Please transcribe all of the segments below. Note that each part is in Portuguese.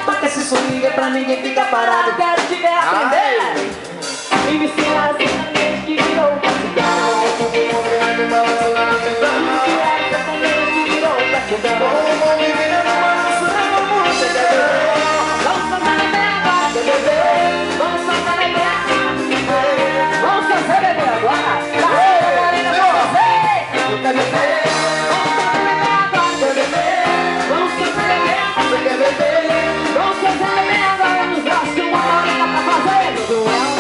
Toca esse swing pra ninguém ficar parado. Eu quero te ver aprender e me ensinar exatamente que virou pra cigarro. E me ensinar exatamente que virou pra cigarro. Vamos soltar na terra, bebê. Vamos soltar na terra. Vamos fazer bebê agora. Vai, Marina, com você. Quer beber? Vamos soltar na terra, bebê. Vamos soltar na terra, bebê. Vamos soltar na terra agora. Nos braços de uma hora pra fazer tudo ela.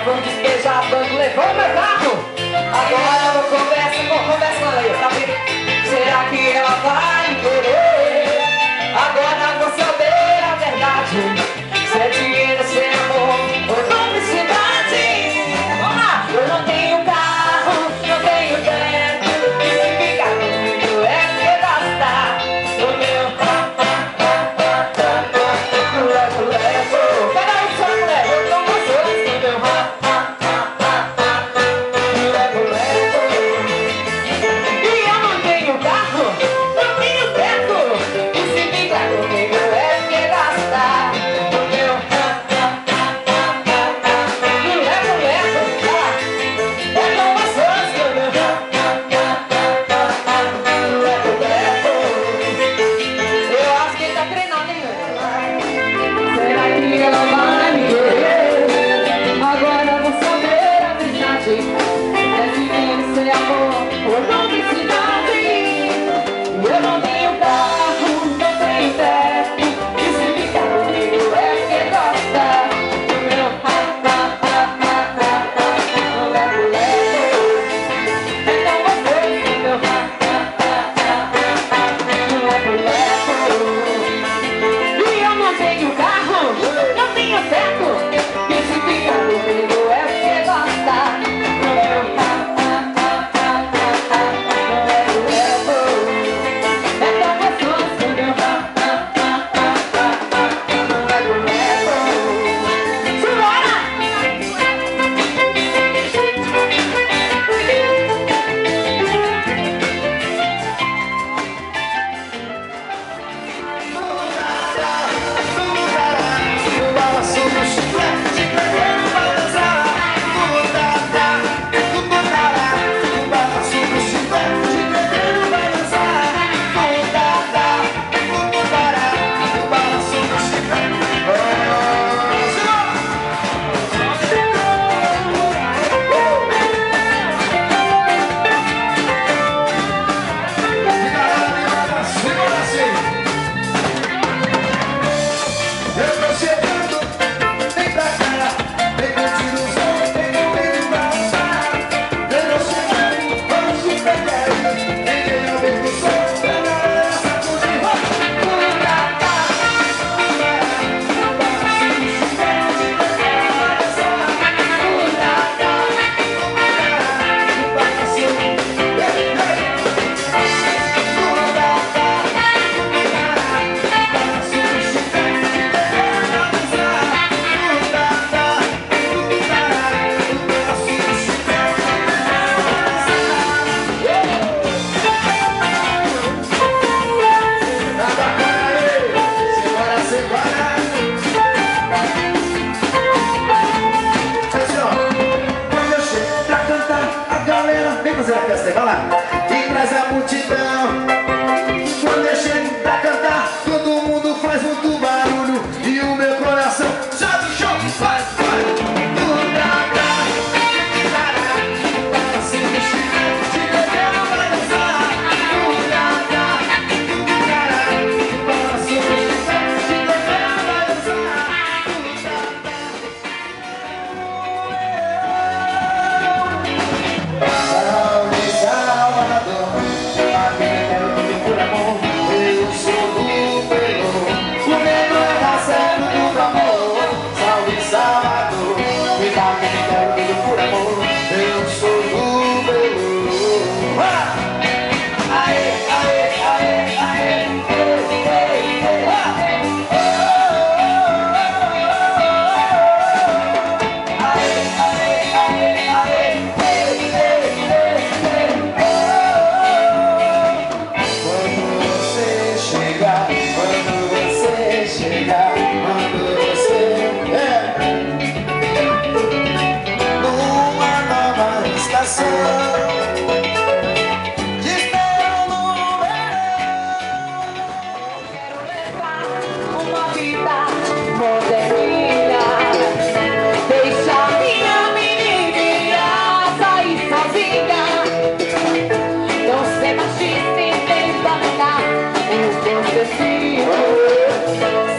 Vou despejar, banco levou meu carro. Agora eu vou conversa com ela. Tá vendo? Será que ela vai me querer? Agora vou saber a verdade. Se é dinheiro, se é amor ou publicidade. Vamos lá! Eu não tenho carro, não tenho teto. E se ficar comigo é porque basta. O meu levo. Cada um só leva, eu tô gostando do meu e eu não acontecido.